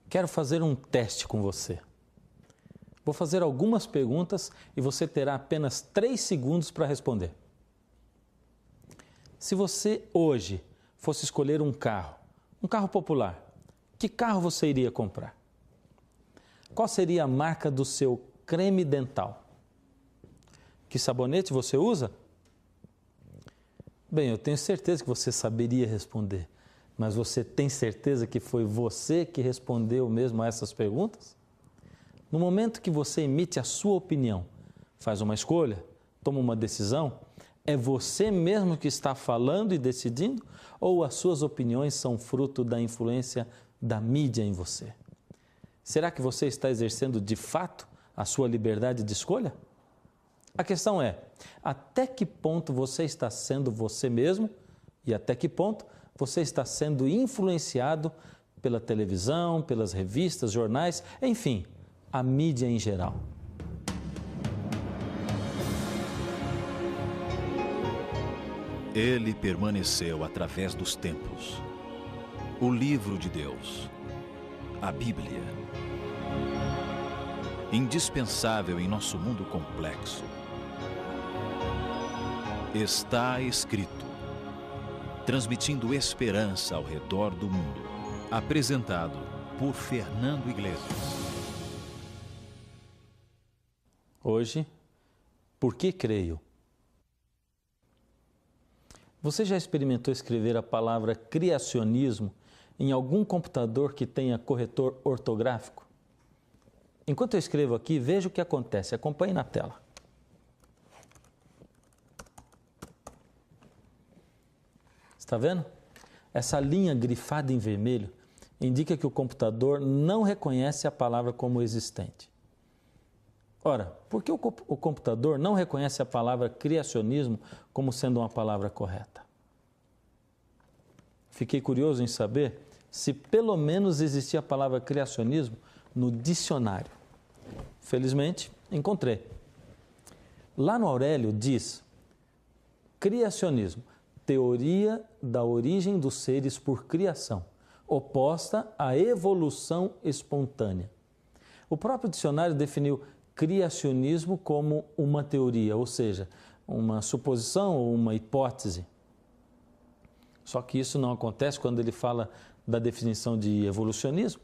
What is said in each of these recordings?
Quero fazer um teste com você. Vou fazer algumas perguntas e você terá apenas 3 segundos para responder. Se você hoje fosse escolher um carro popular, que carro você iria comprar? Qual seria a marca do seu creme dental? Que sabonete você usa? Bem, eu tenho certeza que você saberia responder, mas você tem certeza que foi você que respondeu mesmo a essas perguntas? No momento que você emite a sua opinião, faz uma escolha, toma uma decisão, é você mesmo que está falando e decidindo ou as suas opiniões são fruto da influência da mídia em você? Será que você está exercendo de fato a sua liberdade de escolha? A questão é, até que ponto você está sendo você mesmo e até que ponto você está sendo influenciado pela televisão, pelas revistas, jornais, enfim, a mídia em geral? Ele permaneceu através dos tempos. O livro de Deus, a Bíblia. Indispensável em nosso mundo complexo. Está escrito, transmitindo esperança ao redor do mundo. Apresentado por Fernando Iglesias. Hoje, por que creio? Você já experimentou escrever a palavra criacionismo em algum computador que tenha corretor ortográfico? Enquanto eu escrevo aqui, veja o que acontece. Acompanhe na tela. Está vendo? Essa linha grifada em vermelho indica que o computador não reconhece a palavra como existente. Ora, por que o computador não reconhece a palavra criacionismo como sendo uma palavra correta? Fiquei curioso em saber se pelo menos existia a palavra criacionismo no dicionário. Felizmente, encontrei. Lá no Aurélio diz: criacionismo, teoria da origem dos seres por criação, oposta à evolução espontânea. O próprio dicionário definiu criacionismo como uma teoria, ou seja, uma suposição ou uma hipótese. Só que isso não acontece quando ele fala da definição de evolucionismo.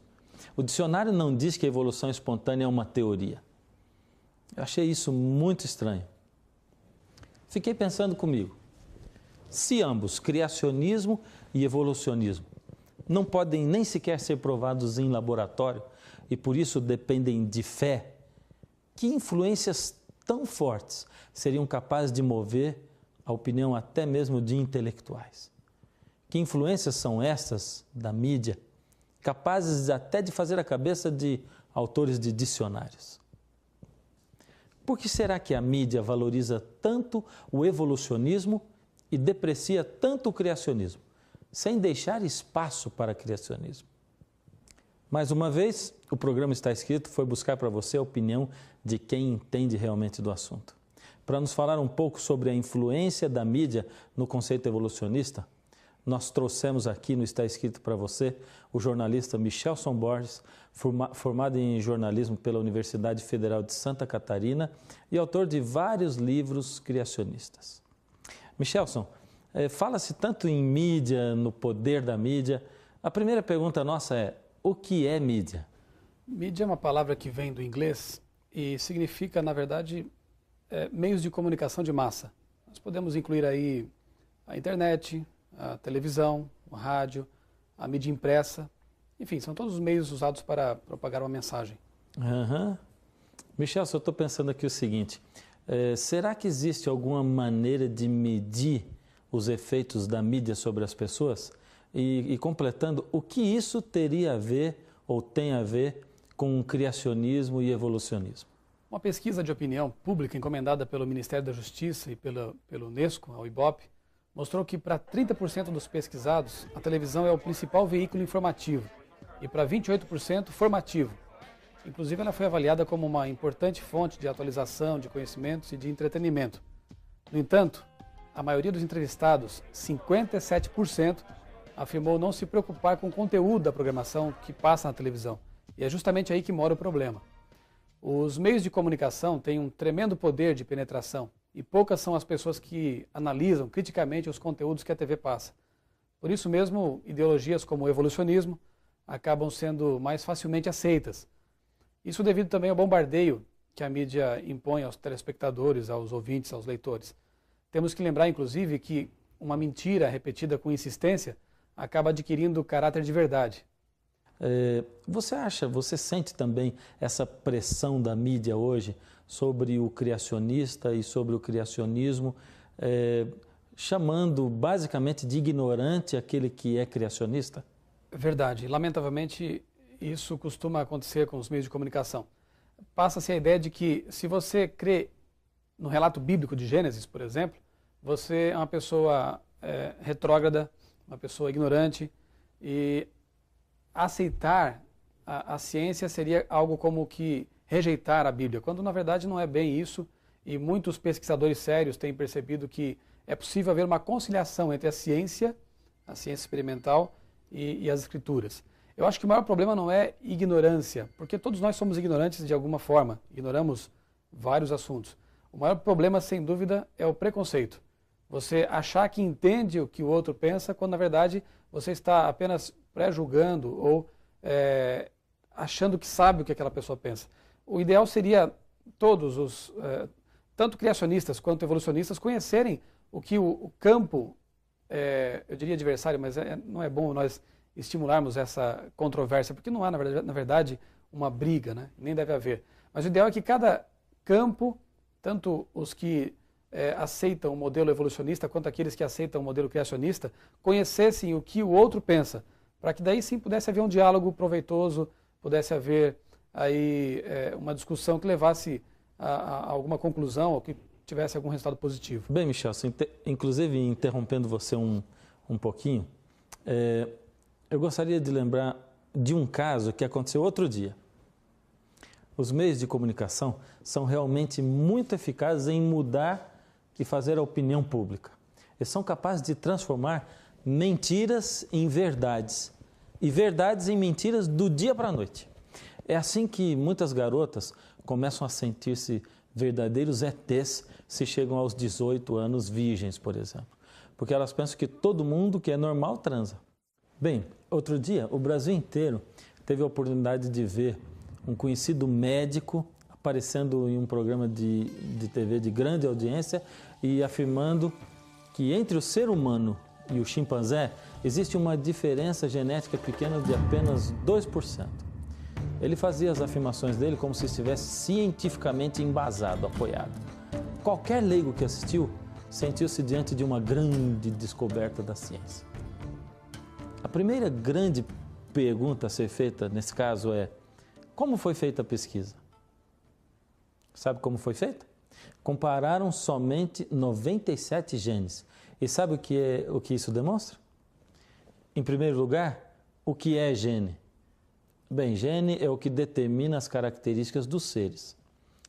O dicionário não diz que a evolução espontânea é uma teoria. Eu achei isso muito estranho. Fiquei pensando comigo, se ambos, criacionismo e evolucionismo, não podem nem sequer ser provados em laboratório e por isso dependem de fé, que influências tão fortes seriam capazes de mover a opinião até mesmo de intelectuais? Que influências são estas da mídia, capazes até de fazer a cabeça de autores de dicionários? Por que será que a mídia valoriza tanto o evolucionismo e deprecia tanto o criacionismo, sem deixar espaço para criacionismo? Mais uma vez, o programa Está Escrito foi buscar para você a opinião de quem entende realmente do assunto. Para nos falar um pouco sobre a influência da mídia no conceito evolucionista, nós trouxemos aqui no Está Escrito para você o jornalista Michelson Borges, formado em jornalismo pela Universidade Federal de Santa Catarina e autor de vários livros criacionistas. Michelson, fala-se tanto em mídia, no poder da mídia. A primeira pergunta nossa é: o que é mídia? Mídia é uma palavra que vem do inglês e significa, na verdade, meios de comunicação de massa. Nós podemos incluir aí a internet, a televisão, o rádio, a mídia impressa. Enfim, são todos os meios usados para propagar uma mensagem. Michel, eu estou pensando aqui o seguinte, será que existe alguma maneira de medir os efeitos da mídia sobre as pessoas? E completando, o que isso teria a ver ou tem a ver com criacionismo e evolucionismo? Uma pesquisa de opinião pública encomendada pelo Ministério da Justiça e pelo Unesco, ao IBOP, mostrou que para 30% dos pesquisados, a televisão é o principal veículo informativo e para 28% formativo. Inclusive, ela foi avaliada como uma importante fonte de atualização, de conhecimentos e de entretenimento. No entanto, a maioria dos entrevistados, 57%, afirmou não se preocupar com o conteúdo da programação que passa na televisão E é justamente aí que mora o problema. Os meios de comunicação têm um tremendo poder de penetração e poucas são as pessoas que analisam criticamente os conteúdos que a TV passa. Por isso mesmo, ideologias como o evolucionismo acabam sendo mais facilmente aceitas. Isso devido também ao bombardeio que a mídia impõe aos telespectadores, aos ouvintes, aos leitores. Temos que lembrar, inclusive, que uma mentira repetida com insistência acaba adquirindo caráter de verdade. Você sente também essa pressão da mídia hoje sobre o criacionista e sobre o criacionismo, chamando basicamente de ignorante aquele que é criacionista? Verdade. Lamentavelmente, isso costuma acontecer com os meios de comunicação. Passa-se a ideia de que se você crê no relato bíblico de Gênesis, por exemplo, você é uma pessoa retrógrada, uma pessoa ignorante, e aceitar a ciência seria algo como que rejeitar a Bíblia, quando na verdade não é bem isso, e muitos pesquisadores sérios têm percebido que é possível haver uma conciliação entre a ciência experimental e as escrituras. Eu acho que o maior problema não é ignorância, porque todos nós somos ignorantes de alguma forma, ignoramos vários assuntos. O maior problema, sem dúvida, é o preconceito. Você achar que entende o que o outro pensa, quando na verdade você está apenas pré-julgando ou achando que sabe o que aquela pessoa pensa. O ideal seria todos os, tanto criacionistas quanto evolucionistas, conhecerem o que o campo, eu diria adversário, mas não é bom nós estimularmos essa controvérsia, porque não há, na verdade, uma briga, né? Nem deve haver. Mas o ideal é que cada campo, tanto os que aceitam o modelo evolucionista quanto aqueles que aceitam o modelo criacionista, conhecessem o que o outro pensa, para que daí sim pudesse haver um diálogo proveitoso, pudesse haver aí uma discussão que levasse a alguma conclusão ou que tivesse algum resultado positivo. Bem, Michel, inclusive interrompendo você um pouquinho, eu gostaria de lembrar de um caso que aconteceu outro dia. Os meios de comunicação são realmente muito eficazes em mudar e fazer a opinião pública. Eles são capazes de transformar mentiras em verdades e verdades em mentiras do dia para a noite. É assim que muitas garotas começam a sentir-se verdadeiros ETs se chegam aos 18 anos virgens, por exemplo. Porque elas pensam que todo mundo que é normal transa. Bem, outro dia o Brasil inteiro teve a oportunidade de ver um conhecido médico aparecendo em um programa de TV de grande audiência e afirmando que entre o ser humano e o chimpanzé existe uma diferença genética pequena de apenas 2%. Ele fazia as afirmações dele como se estivesse cientificamente embasado, apoiado. Qualquer leigo que assistiu sentiu-se diante de uma grande descoberta da ciência. A primeira grande pergunta a ser feita nesse caso é: como foi feita a pesquisa? Sabe como foi feita? Compararam somente 97 genes. E sabe o que isso demonstra? Em primeiro lugar, o que é gene? Bem, gene é o que determina as características dos seres.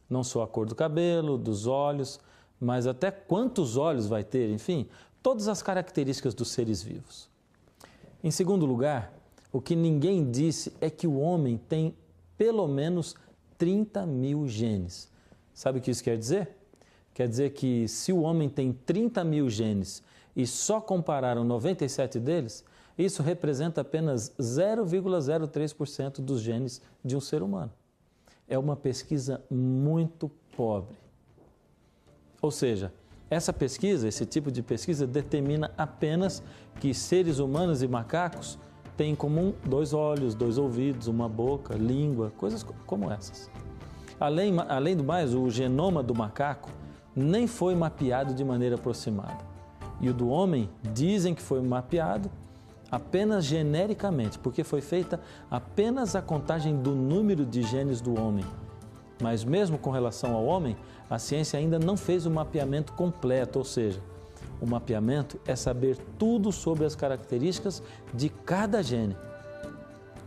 Não só a cor do cabelo, dos olhos, mas até quantos olhos vai ter, enfim, todas as características dos seres vivos. Em segundo lugar, o que ninguém disse é que o homem tem pelo menos 30 mil genes. Sabe o que isso quer dizer? Quer dizer que se o homem tem 30 mil genes e só compararam 97 deles, isso representa apenas 0,03% dos genes de um ser humano. É uma pesquisa muito pobre. Ou seja, esse tipo de pesquisa determina apenas que seres humanos e macacos têm em comum 2 olhos, 2 ouvidos, uma boca, língua, coisas como essas. Além do mais, o genoma do macaco nem foi mapeado de maneira aproximada. E o do homem dizem que foi mapeado apenas genericamente, porque foi feita apenas a contagem do número de genes do homem. Mas mesmo com relação ao homem, a ciência ainda não fez o mapeamento completo, ou seja, o mapeamento é saber tudo sobre as características de cada gene.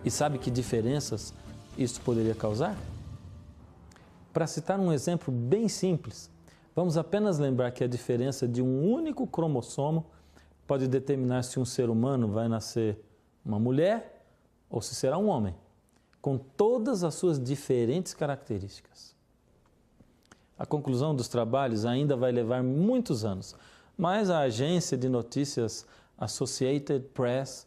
E sabe que diferenças isso poderia causar? Para citar um exemplo bem simples, vamos apenas lembrar que a diferença de um único cromossomo pode determinar se um ser humano vai nascer uma mulher ou se será um homem. com todas as suas diferentes características. A conclusão dos trabalhos ainda vai levar muitos anos, mas a agência de notícias Associated Press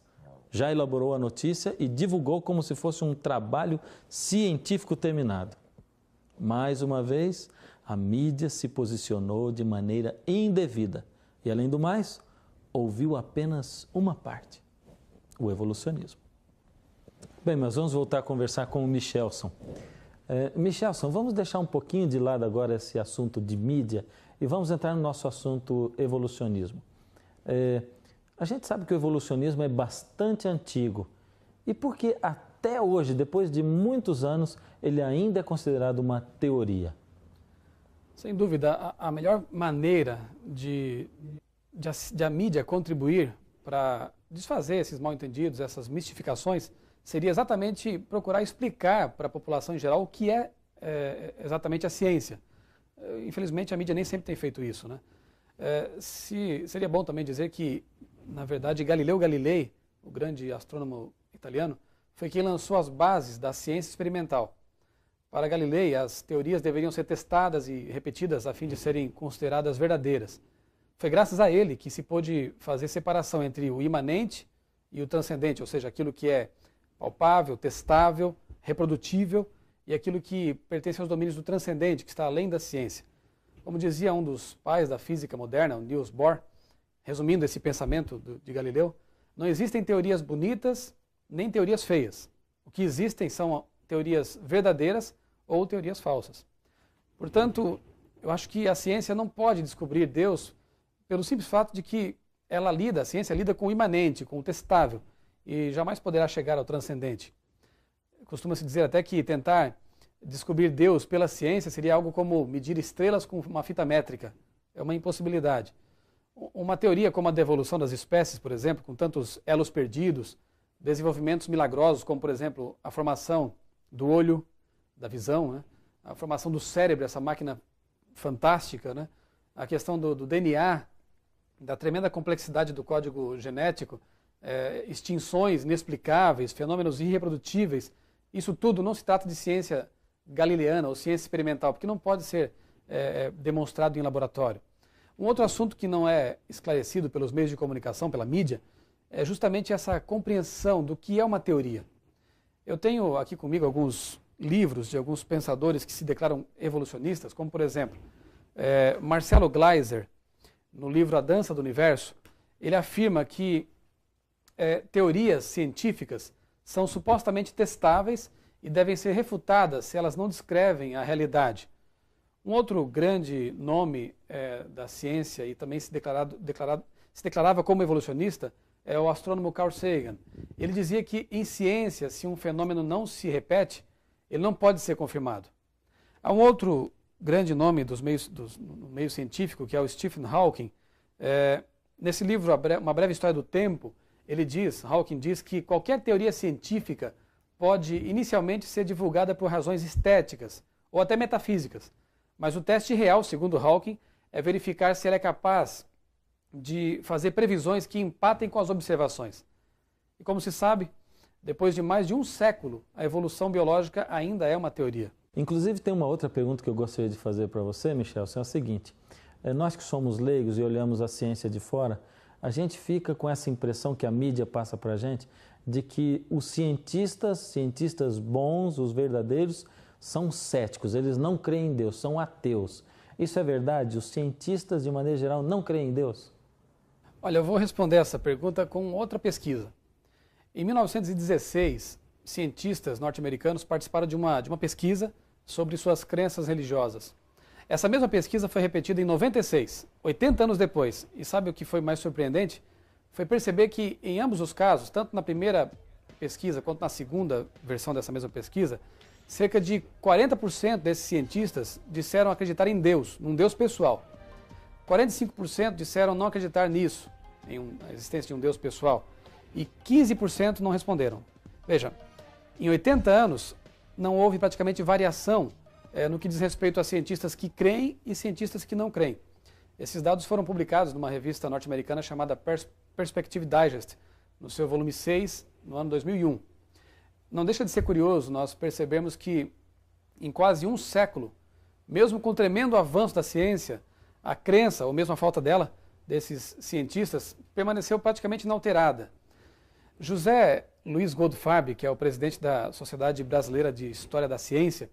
já elaborou a notícia e divulgou como se fosse um trabalho científico terminado. Mais uma vez, a mídia se posicionou de maneira indevida e, além do mais, ouviu apenas uma parte, o evolucionismo. Bem, mas vamos voltar a conversar com o Michelson. Michelson, vamos deixar um pouquinho de lado agora esse assunto de mídia e vamos entrar no nosso assunto evolucionismo. A gente sabe que o evolucionismo é bastante antigo e por que até hoje, depois de muitos anos, ele ainda é considerado uma teoria? Sem dúvida, a melhor maneira de a mídia contribuir para desfazer esses mal-entendidos, essas mistificações, seria exatamente procurar explicar para a população em geral o que é exatamente a ciência. Infelizmente, a mídia nem sempre tem feito isso, né? Seria bom também dizer que, na verdade, Galileu Galilei, o grande astrônomo italiano, foi quem lançou as bases da ciência experimental. Para Galilei, as teorias deveriam ser testadas e repetidas a fim de serem consideradas verdadeiras. Foi graças a ele que se pôde fazer separação entre o imanente e o transcendente, ou seja, aquilo que é palpável, testável, reprodutível e aquilo que pertence aos domínios do transcendente, que está além da ciência. Como dizia um dos pais da física moderna, o Niels Bohr, resumindo esse pensamento de Galileu, não existem teorias bonitas nem teorias feias. O que existem são teorias verdadeiras ou teorias falsas. Portanto, eu acho que a ciência não pode descobrir Deus pelo simples fato de que a ciência lida com o imanente, com o testável, e jamais poderá chegar ao transcendente. Costuma-se dizer até que tentar descobrir Deus pela ciência seria algo como medir estrelas com uma fita métrica. É uma impossibilidade. Uma teoria como a da evolução das espécies, por exemplo, com tantos elos perdidos, desenvolvimentos milagrosos, como, por exemplo, a formação do olho, da visão, né? A formação do cérebro, essa máquina fantástica, né? A questão do DNA, da tremenda complexidade do código genético, extinções inexplicáveis, fenômenos irreprodutíveis. Isso tudo não se trata de ciência galileana ou ciência experimental, porque não pode ser demonstrado em laboratório. Um outro assunto que não é esclarecido pelos meios de comunicação, pela mídia, é justamente essa compreensão do que é uma teoria. Eu tenho aqui comigo alguns livros de alguns pensadores que se declaram evolucionistas, como, por exemplo, Marcelo Gleiser, no livro A Dança do Universo, ele afirma que teorias científicas são supostamente testáveis e devem ser refutadas se elas não descrevem a realidade. Um outro grande nome da ciência e também se declarava como evolucionista é o astrônomo Carl Sagan. Ele dizia que em ciência, se um fenômeno não se repete, ele não pode ser confirmado. Há um outro grande nome no meio científico, que é o Stephen Hawking. Nesse livro, Uma Breve História do Tempo, Hawking diz que qualquer teoria científica pode inicialmente ser divulgada por razões estéticas ou até metafísicas. Mas o teste real, segundo Hawking, é verificar se ela é capaz de fazer previsões que empatem com as observações. E como se sabe, depois de mais de um século, a evolução biológica ainda é uma teoria. Inclusive, tem uma outra pergunta que eu gostaria de fazer para você, Michel, é a seguinte. Nós que somos leigos e olhamos a ciência de fora, a gente fica com essa impressão que a mídia passa para a gente de que os cientistas bons, os verdadeiros, são céticos, eles não creem em Deus, são ateus. Isso é verdade? Os cientistas, de maneira geral, não creem em Deus? Olha, eu vou responder essa pergunta com outra pesquisa. Em 1916, cientistas norte-americanos participaram de uma pesquisa sobre suas crenças religiosas. Essa mesma pesquisa foi repetida em 96, 80 anos depois. E sabe o que foi mais surpreendente? Foi perceber que em ambos os casos, tanto na primeira pesquisa quanto na segunda versão dessa mesma pesquisa, cerca de 40% desses cientistas disseram acreditar em Deus, num Deus pessoal. 45% disseram não acreditar nisso, a existência de um Deus pessoal. E 15% não responderam. Veja, em 80 anos não houve praticamente variação no que diz respeito a cientistas que creem e cientistas que não creem. Esses dados foram publicados numa revista norte-americana chamada Perspective Digest, no seu volume 6, no ano 2001. não deixa de ser curioso nós percebemos que em quase um século, mesmo com o tremendo avanço da ciência, a crença, ou mesmo a falta dela, desses cientistas, permaneceu praticamente inalterada. José Luiz Goldfarb, que é o presidente da Sociedade Brasileira de História da Ciência,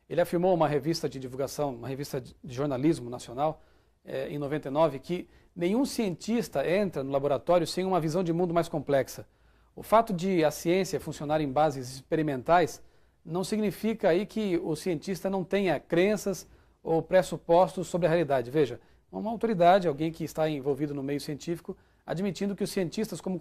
ele afirmou uma revista de divulgação, uma revista de jornalismo nacional, em 99, que nenhum cientista entra no laboratório sem uma visão de mundo mais complexa. O fato de a ciência funcionar em bases experimentais não significa aí que o cientista não tenha crenças ou pressupostos sobre a realidade. Veja, uma autoridade, alguém que está envolvido no meio científico, admitindo que os cientistas, como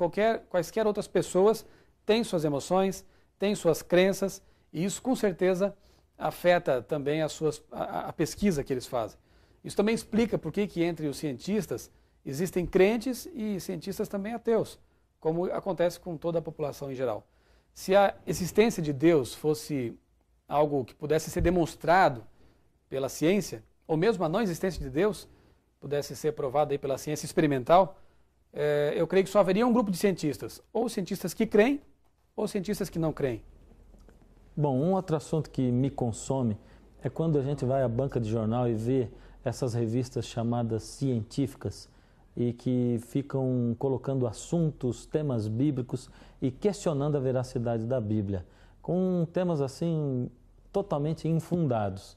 quaisquer outras pessoas, têm suas emoções, têm suas crenças, e isso com certeza afeta também a pesquisa que eles fazem. Isso também explica por que entre os cientistas existem crentes e cientistas também ateus, como acontece com toda a população em geral. Se a existência de Deus fosse algo que pudesse ser demonstrado pela ciência, ou mesmo a não existência de Deus pudesse ser provada aí pela ciência experimental, eu creio que só haveria um grupo de cientistas, ou cientistas que creem, ou cientistas que não creem. Bom, um outro assunto que me consome é quando a gente vai à banca de jornal e vê essas revistas chamadas científicas e que ficam colocando assuntos, temas bíblicos e questionando a veracidade da Bíblia, com temas assim totalmente infundados.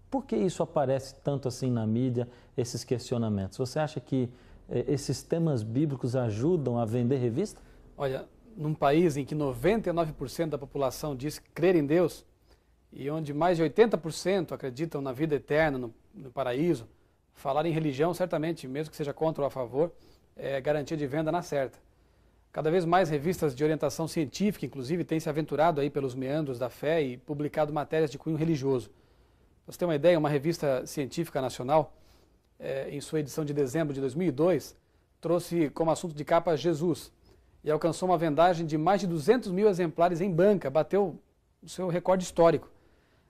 Por que isso aparece tanto assim na mídia, esses questionamentos? Você acha que esses temas bíblicos ajudam a vender revista? Olha, num país em que 99% da população diz crer em Deus e onde mais de 80% acreditam na vida eterna, no paraíso, falar em religião, certamente, mesmo que seja contra ou a favor, é garantia de venda na certa. Cada vez mais revistas de orientação científica, inclusive, têm se aventurado aí pelos meandros da fé e publicado matérias de cunho religioso. Para você ter uma ideia, uma revista científica nacional, em sua edição de dezembro de 2002, trouxe como assunto de capa Jesus e alcançou uma vendagem de mais de 200 mil exemplares em banca, bateu o seu recorde histórico.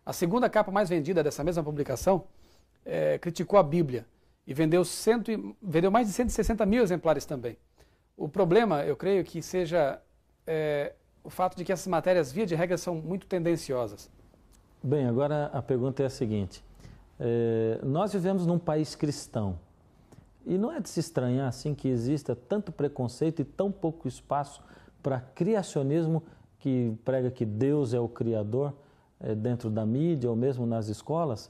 A segunda capa mais vendida dessa mesma publicação criticou a Bíblia e vendeu mais de 160 mil exemplares também. O problema, eu creio que seja o fato de que essas matérias, via de regra, são muito tendenciosas. Bem, agora a pergunta é a seguinte. Nós vivemos num país cristão e não é de se estranhar assim que exista tanto preconceito e tão pouco espaço para criacionismo que prega que Deus é o Criador dentro da mídia ou mesmo nas escolas.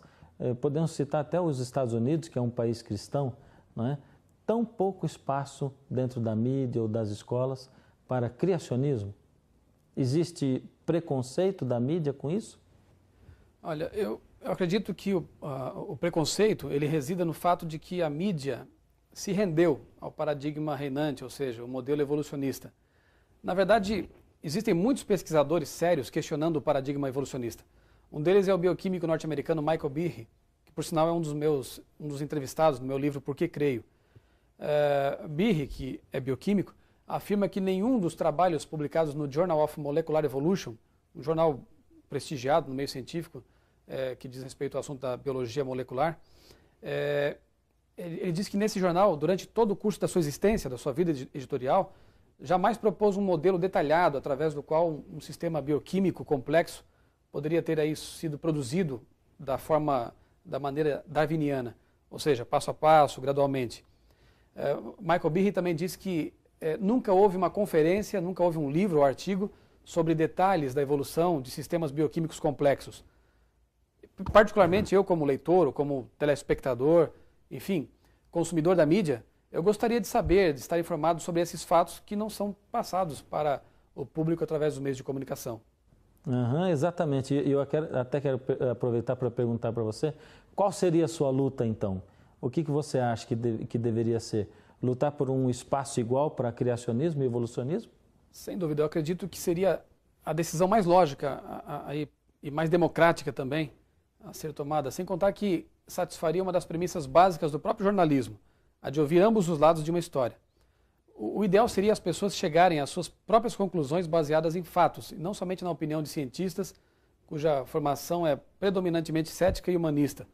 Podemos citar até os Estados Unidos, que é um país cristão, não é? Tão pouco espaço dentro da mídia ou das escolas para criacionismo. Existe preconceito da mídia com isso? Olha, eu acredito que o preconceito ele resida no fato de que a mídia se rendeu ao paradigma reinante, ou seja, o modelo evolucionista. Na verdade, existem muitos pesquisadores sérios questionando o paradigma evolucionista. Um deles é o bioquímico norte-americano Michael Behe, que por sinal é um dos entrevistados no meu livro Por que Creio. Behe, que é bioquímico, afirma que nenhum dos trabalhos publicados no Journal of Molecular Evolution, um jornal prestigiado no meio científico, que diz respeito ao assunto da biologia molecular, ele diz que nesse jornal, durante todo o curso da sua existência, da sua vida editorial, jamais propôs um modelo detalhado através do qual um sistema bioquímico complexo poderia ter aí sido produzido da maneira darwiniana, ou seja, passo a passo, gradualmente. Michael Behe também disse que nunca houve uma conferência, nunca houve um livro ou artigo sobre detalhes da evolução de sistemas bioquímicos complexos. Particularmente eu, como leitor, ou como telespectador, enfim, consumidor da mídia, eu gostaria de saber, de estar informado sobre esses fatos que não são passados para o público através dos meios de comunicação. Exatamente. Eu até quero aproveitar para perguntar para você, qual seria a sua luta então? O que você acha que deveria ser? Lutar por um espaço igual para criacionismo e evolucionismo? Sem dúvida, eu acredito que seria a decisão mais lógica e mais democrática também a ser tomada, sem contar que satisfaria uma das premissas básicas do próprio jornalismo, a de ouvir ambos os lados de uma história. O ideal seria as pessoas chegarem às suas próprias conclusões baseadas em fatos, e não somente na opinião de cientistas, cuja formação é predominantemente cética e humanista.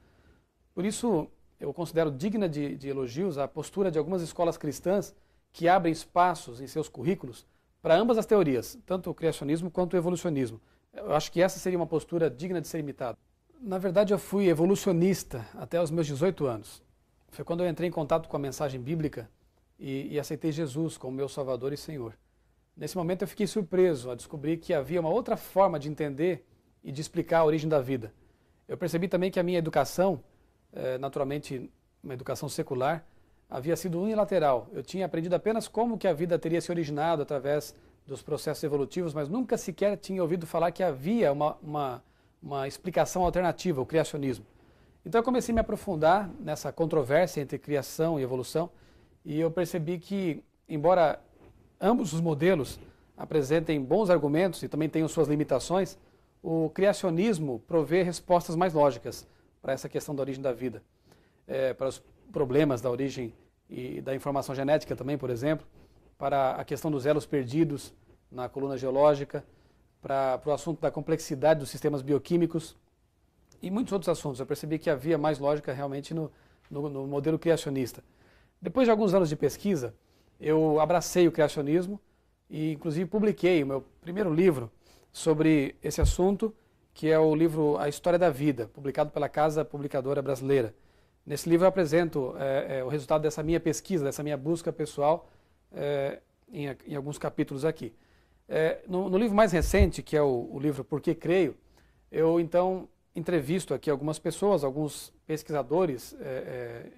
Por isso, eu considero digna de elogios a postura de algumas escolas cristãs que abrem espaços em seus currículos para ambas as teorias, tanto o criacionismo quanto o evolucionismo. Eu acho que essa seria uma postura digna de ser imitada. Na verdade, eu fui evolucionista até os meus 18 anos. Foi quando eu entrei em contato com a mensagem bíblica e aceitei Jesus como meu Salvador e Senhor. Nesse momento eu fiquei surpreso a descobrir que havia uma outra forma de entender e de explicar a origem da vida. Eu percebi também que a minha educação, naturalmente uma educação secular, havia sido unilateral. Eu tinha aprendido apenas como que a vida teria se originado através dos processos evolutivos, mas nunca sequer tinha ouvido falar que havia uma explicação alternativa, o criacionismo. Então eu comecei a me aprofundar nessa controvérsia entre criação e evolução, e eu percebi que, embora ambos os modelos apresentem bons argumentos e também tenham suas limitações, o criacionismo provê respostas mais lógicas para essa questão da origem da vida, para os problemas da origem e da informação genética também, por exemplo, para a questão dos elos perdidos na coluna geológica, para o assunto da complexidade dos sistemas bioquímicos e muitos outros assuntos. Eu percebi que havia mais lógica realmente no modelo criacionista. Depois de alguns anos de pesquisa, eu abracei o criacionismo e inclusive publiquei o meu primeiro livro sobre esse assunto, que é o livro A História da Vida, publicado pela Casa Publicadora Brasileira. Nesse livro eu apresento o resultado dessa minha pesquisa, dessa minha busca pessoal, em alguns capítulos aqui. No livro mais recente, que é o livro Por que Creio, eu então entrevisto aqui algumas pessoas, alguns pesquisadores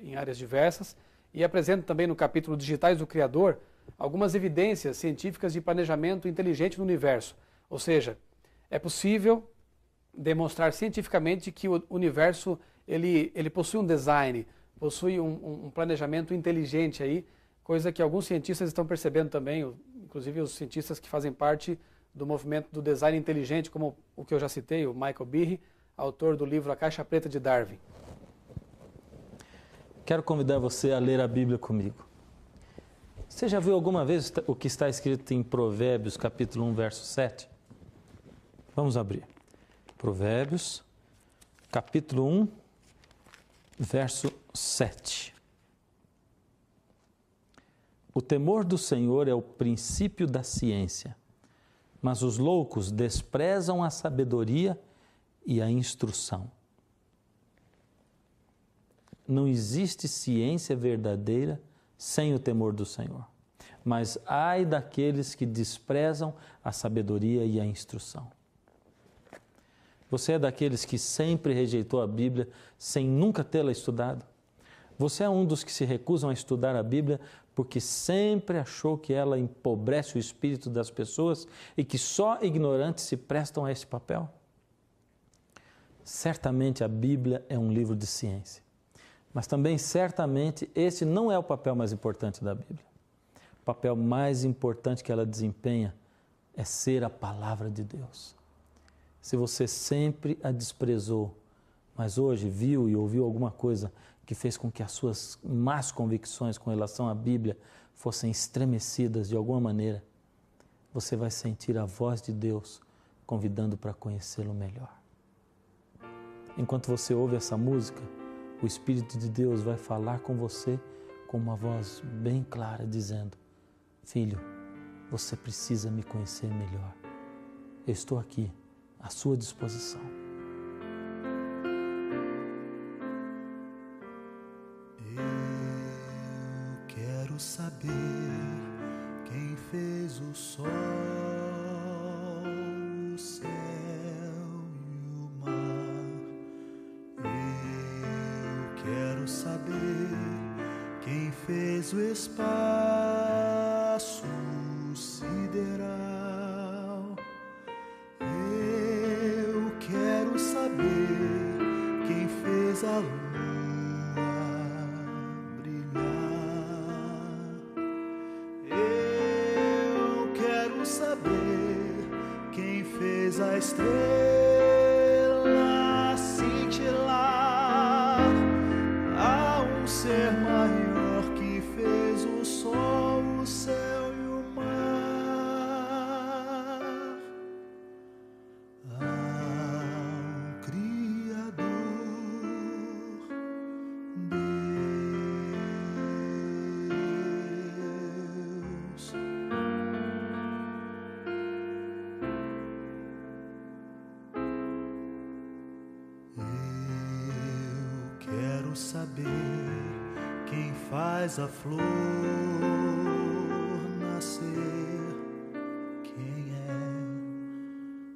em áreas diversas, e apresento também no capítulo Digitais do Criador algumas evidências científicas de planejamento inteligente no universo. Ou seja, é possível demonstrar cientificamente que o universo ele possui um design, possui um planejamento inteligente aí, coisa que alguns cientistas estão percebendo também, inclusive os cientistas que fazem parte do movimento do design inteligente, como o que eu já citei, o Michael Behe, autor do livro A Caixa Preta de Darwin. Quero convidar você a ler a Bíblia comigo. Você já viu alguma vez o que está escrito em Provérbios, capítulo 1, verso 7? Vamos abrir. Provérbios, capítulo 1, verso 7. O temor do Senhor é o princípio da ciência, mas os loucos desprezam a sabedoria e a instrução. Não existe ciência verdadeira sem o temor do Senhor, mas ai daqueles que desprezam a sabedoria e a instrução. Você é daqueles que sempre rejeitou a Bíblia sem nunca tê-la estudado? Você é um dos que se recusam a estudar a Bíblia porque sempre achou que ela empobrece o espírito das pessoas e que só ignorantes se prestam a esse papel? Certamente a Bíblia é um livro de ciência, mas também certamente esse não é o papel mais importante da Bíblia. O papel mais importante que ela desempenha é ser a palavra de Deus. Se você sempre a desprezou, mas hoje viu e ouviu alguma coisa que fez com que as suas más convicções com relação à Bíblia fossem estremecidas de alguma maneira, você vai sentir a voz de Deus convidando para conhecê-lo melhor. Enquanto você ouve essa música, o Espírito de Deus vai falar com você com uma voz bem clara, dizendo: filho, você precisa me conhecer melhor. Eu estou aqui, à sua disposição. Eu quero saber quem fez o sol, o céu e o mar. Eu quero saber quem fez o espaço sideral. Eu quero saber quem fez a lua brilhar. Eu quero saber quem fez a estrela cintilar. Há um ser maior que fez o sol, o céu e o mar. Há um Criador, Deus. quero saber quem faz a flor nascer, quem é.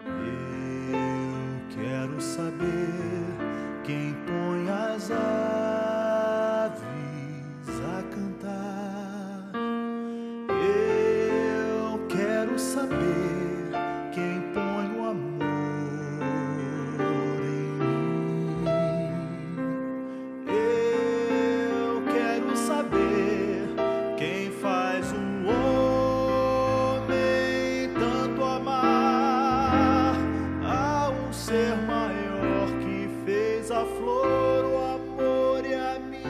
Eu quero saber quem põe as aves a cantar. Eu quero saber quem põe o amor em mim. Eu quero saber quem faz o homem tanto amar. Há um ser maior que fez a flor, o amor e a mim.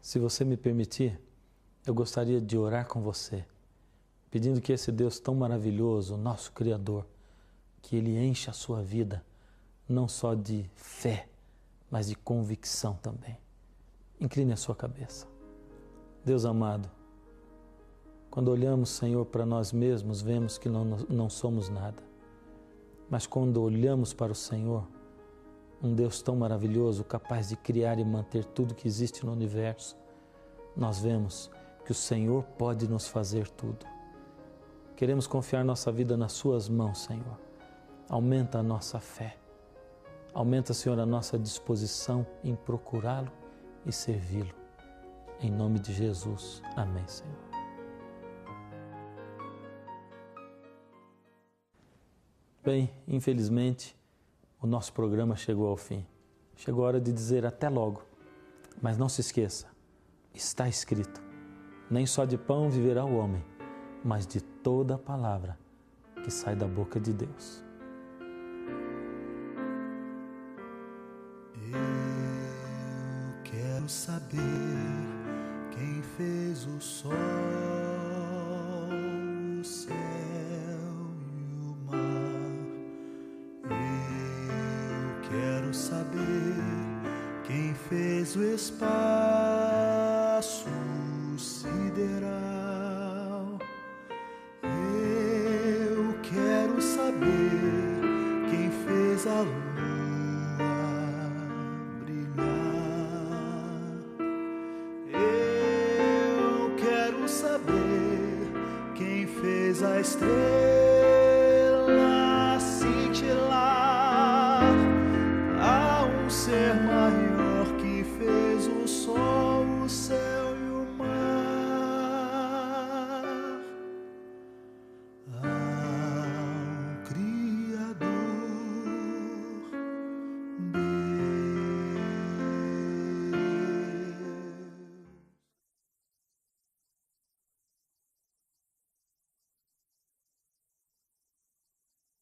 Se você me permitir, eu gostaria de orar com você, pedindo que esse Deus tão maravilhoso, nosso Criador, que Ele enche a sua vida, não só de fé, mas de convicção também. Incline a sua cabeça. Deus amado, quando olhamos, Senhor, para nós mesmos, vemos que não somos nada. Mas quando olhamos para o Senhor, um Deus tão maravilhoso, capaz de criar e manter tudo que existe no universo, nós vemos que o Senhor pode nos fazer tudo. Queremos confiar nossa vida nas Suas mãos, Senhor. Aumenta a nossa fé. Aumenta, Senhor, a nossa disposição em procurá-lo e servi-lo. Em nome de Jesus. Amém, Senhor. Bem, infelizmente, o nosso programa chegou ao fim. Chegou a hora de dizer até logo. Mas não se esqueça, está escrito: nem só de pão viverá o homem, mas de toda a palavra que sai da boca de Deus. Eu quero saber quem fez o sol, o céu e o mar. Eu quero saber quem fez o espaço sideral. Eu quero saber quem fez a lua brilhar. Eu quero saber quem fez a estrela cintilar. Há um ser maior